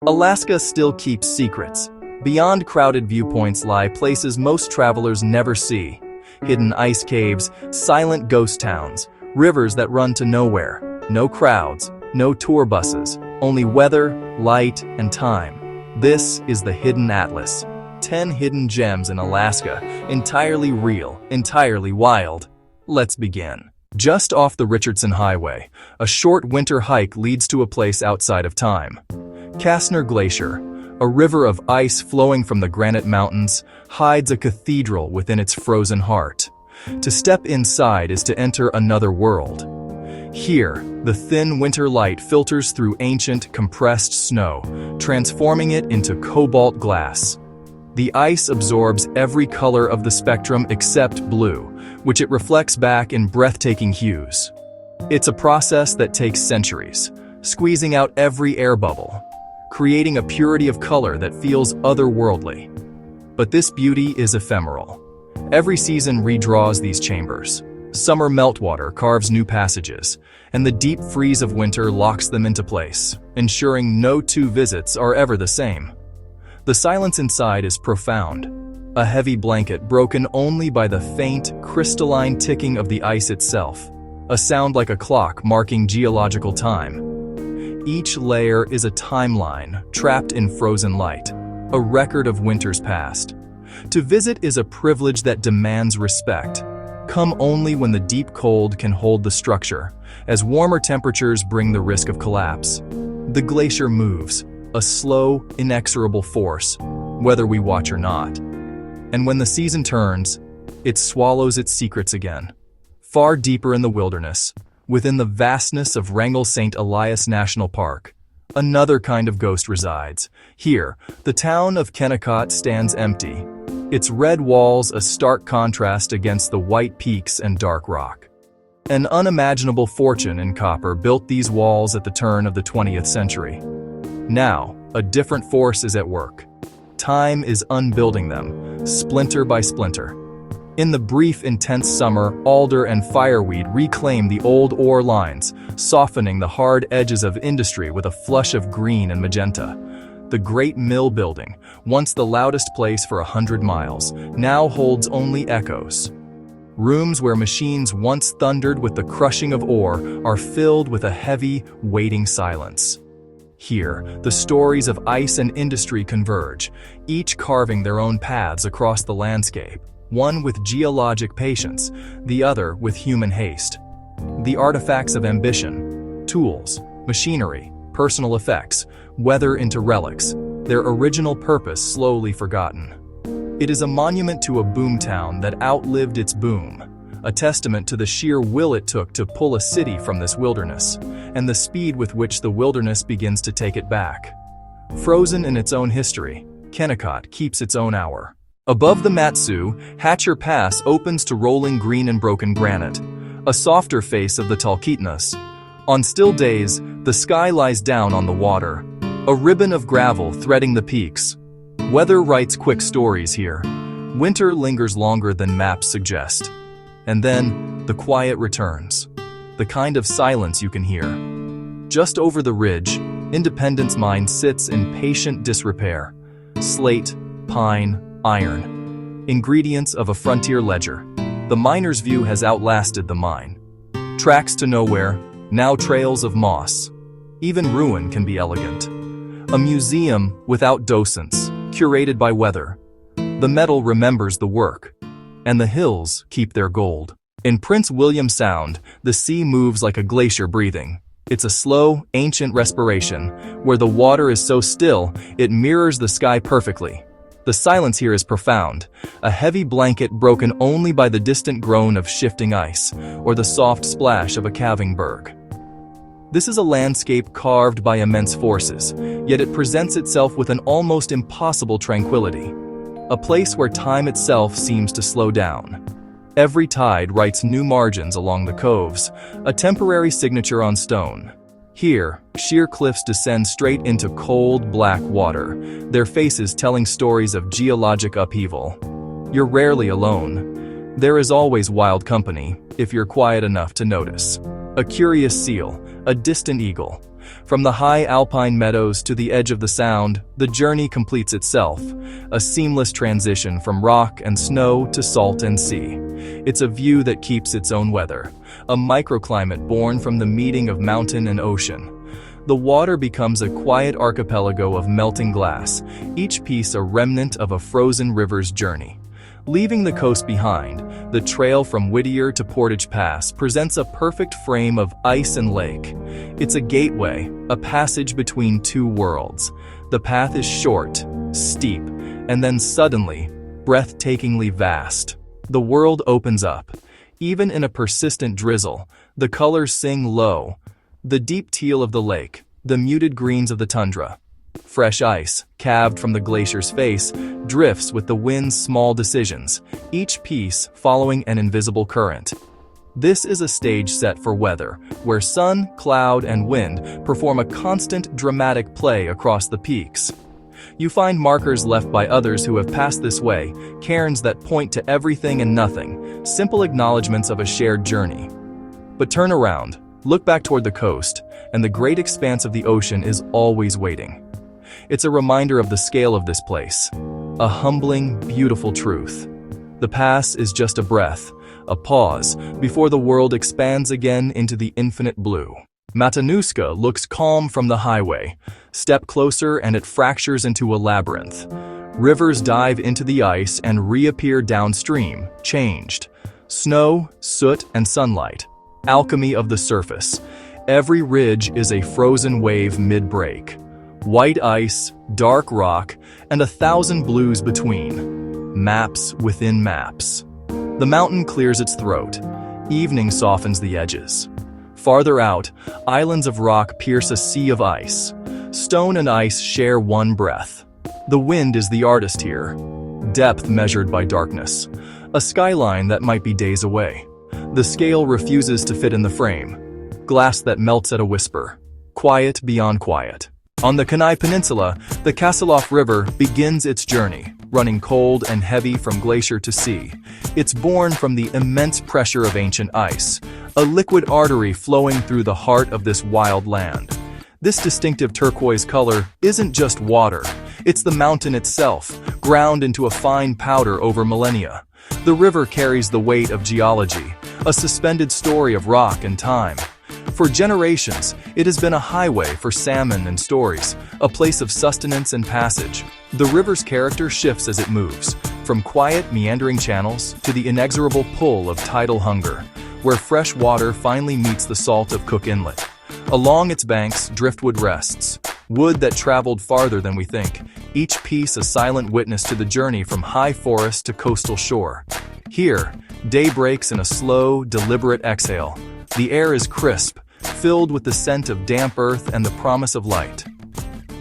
Alaska still keeps secrets. Beyond crowded viewpoints lie places most travelers never see. Hidden ice caves, silent ghost towns, rivers that run to nowhere. No crowds, no tour buses, only weather, light, and time. This is the Hidden Atlas. 10 hidden gems in Alaska, entirely real, entirely wild. Let's begin. Just off the Richardson Highway, a short winter hike leads to a place outside of time. Kastner Glacier, a river of ice flowing from the granite mountains, hides a cathedral within its frozen heart. To step inside is to enter another world. Here, the thin winter light filters through ancient, compressed snow, transforming it into cobalt glass. The ice absorbs every color of the spectrum except blue, which it reflects back in breathtaking hues. It's a process that takes centuries, squeezing out every air bubble, creating a purity of color that feels otherworldly. But this beauty is ephemeral. Every season redraws these chambers. Summer meltwater carves new passages, and the deep freeze of winter locks them into place, ensuring no two visits are ever the same. The silence inside is profound, a heavy blanket broken only by the faint, crystalline ticking of the ice itself, a sound like a clock marking geological time. Each layer is a timeline trapped in frozen light, a record of winters past. To visit is a privilege that demands respect. Come only when the deep cold can hold the structure, as warmer temperatures bring the risk of collapse. The glacier moves, a slow, inexorable force, whether we watch or not. And when the season turns, it swallows its secrets again. Far deeper in the wilderness, within the vastness of Wrangell St. Elias National Park, another kind of ghost resides. Here, the town of Kennecott stands empty, its red walls a stark contrast against the white peaks and dark rock. An unimaginable fortune in copper built these walls at the turn of the 20th century. Now, a different force is at work. Time is unbuilding them, splinter by splinter. In the brief, intense summer, alder and fireweed reclaim the old ore lines, softening the hard edges of industry with a flush of green and magenta. The great mill building, once the loudest place for 100 miles, now holds only echoes. Rooms where machines once thundered with the crushing of ore are filled with a heavy, waiting silence. Here, the stories of ice and industry converge, each carving their own paths across the landscape, one with geologic patience, the other with human haste. The artifacts of ambition, tools, machinery, personal effects, weather into relics, their original purpose slowly forgotten. It is a monument to a boomtown that outlived its boom, a testament to the sheer will it took to pull a city from this wilderness, and the speed with which the wilderness begins to take it back. Frozen in its own history, Kennecott keeps its own hour. Above the Matsu, Hatcher Pass opens to rolling green and broken granite, a softer face of the Talkeetnas. On still days, the sky lies down on the water, a ribbon of gravel threading the peaks. Weather writes quick stories here. Winter lingers longer than maps suggest. And then, the quiet returns. The kind of silence you can hear. Just over the ridge, Independence Mine sits in patient disrepair. Slate, pine, iron. Ingredients of a frontier ledger. The miner's view has outlasted the mine. Tracks to nowhere, now trails of moss. Even ruin can be elegant. A museum without docents, curated by weather. The metal remembers the work, and the hills keep their gold. In Prince William Sound, the sea moves like a glacier breathing. It's a slow, ancient respiration, where the water is so still, it mirrors the sky perfectly. The silence here is profound, a heavy blanket broken only by the distant groan of shifting ice, or the soft splash of a calving berg. This is a landscape carved by immense forces, yet it presents itself with an almost impossible tranquility. A place where time itself seems to slow down. Every tide writes new margins along the coves, a temporary signature on stone. Here, sheer cliffs descend straight into cold, black water, their faces telling stories of geologic upheaval. You're rarely alone. There is always wild company, if you're quiet enough to notice. A curious seal, a distant eagle, From the high alpine meadows to the edge of the Sound, the journey completes itself, a seamless transition from rock and snow to salt and sea. It's a view that keeps its own weather, a microclimate born from the meeting of mountain and ocean. The water becomes a quiet archipelago of melting glass, each piece a remnant of a frozen river's journey. Leaving the coast behind, the trail from Whittier to Portage Pass presents a perfect frame of ice and lake. It's a gateway, a passage between two worlds. The path is short, steep, and then suddenly, breathtakingly vast. The world opens up. Even in a persistent drizzle, the colors sing low. The deep teal of the lake, the muted greens of the tundra. Fresh ice, calved from the glacier's face, drifts with the wind's small decisions, each piece following an invisible current. This is a stage set for weather, where sun, cloud, and wind perform a constant dramatic play across the peaks. You find markers left by others who have passed this way, cairns that point to everything and nothing, simple acknowledgments of a shared journey. But turn around, look back toward the coast, and the great expanse of the ocean is always waiting. It's a reminder of the scale of this place, a humbling, beautiful truth. The pass is just a breath, a pause, before the world expands again into the infinite blue. Matanuska looks calm from the highway. Step closer and it fractures into a labyrinth. Rivers dive into the ice and reappear downstream, changed. Snow, soot, and sunlight. Alchemy of the surface. Every ridge is a frozen wave mid-break. White ice, dark rock, and 1,000 blues between. Maps within maps. The mountain clears its throat. Evening softens the edges. Farther out, islands of rock pierce a sea of ice. Stone and ice share one breath. The wind is the artist here. Depth measured by darkness. A skyline that might be days away. The scale refuses to fit in the frame. Glass that melts at a whisper. Quiet beyond quiet. On the Kenai Peninsula, the Kasalof River begins its journey, running cold and heavy from glacier to sea. It's born from the immense pressure of ancient ice, a liquid artery flowing through the heart of this wild land. This distinctive turquoise color isn't just water, it's the mountain itself, ground into a fine powder over millennia. The river carries the weight of geology, a suspended story of rock and time. For generations, it has been a highway for salmon and stories, a place of sustenance and passage. The river's character shifts as it moves, from quiet, meandering channels to the inexorable pull of tidal hunger, where fresh water finally meets the salt of Cook Inlet. Along its banks, driftwood rests, wood that traveled farther than we think, each piece a silent witness to the journey from high forest to coastal shore. Here, day breaks in a slow, deliberate exhale. The air is crisp, filled with the scent of damp earth and the promise of light.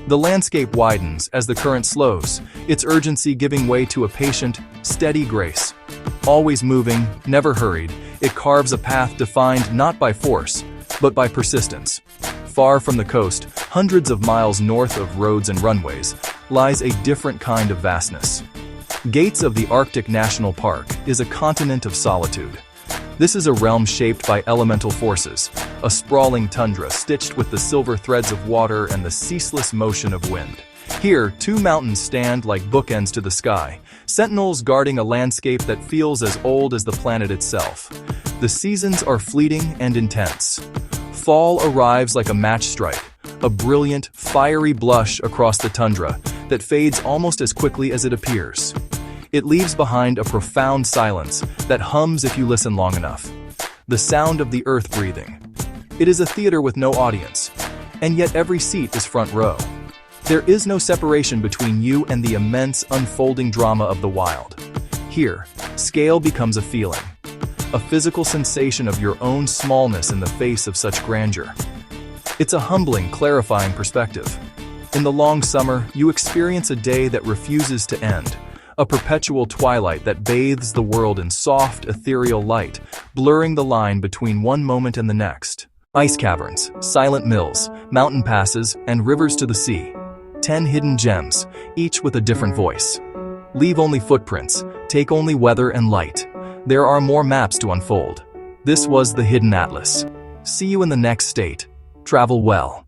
The landscape widens as the current slows, its urgency giving way to a patient, steady grace. Always moving, never hurried, it carves a path defined not by force, but by persistence. Far from the coast, hundreds of miles north of roads and runways, lies a different kind of vastness. Gates of the Arctic National Park is a continent of solitude. This is a realm shaped by elemental forces, a sprawling tundra stitched with the silver threads of water and the ceaseless motion of wind. Here, two mountains stand like bookends to the sky, sentinels guarding a landscape that feels as old as the planet itself. The seasons are fleeting and intense. Fall arrives like a match strike, a brilliant, fiery blush across the tundra that fades almost as quickly as it appears. It leaves behind a profound silence that hums if you listen long enough. The sound of the earth breathing. It is a theater with no audience, and yet every seat is front row. There is no separation between you and the immense unfolding drama of the wild. Here, scale becomes a feeling, a physical sensation of your own smallness in the face of such grandeur. It's a humbling, clarifying perspective. In the long summer, you experience a day that refuses to end. A perpetual twilight that bathes the world in soft, ethereal light, blurring the line between one moment and the next. Ice caverns, silent mills, mountain passes, and rivers to the sea. 10 hidden gems, each with a different voice. Leave only footprints, take only weather and light. There are more maps to unfold. This was the Hidden Atlas. See you in the next state. Travel well.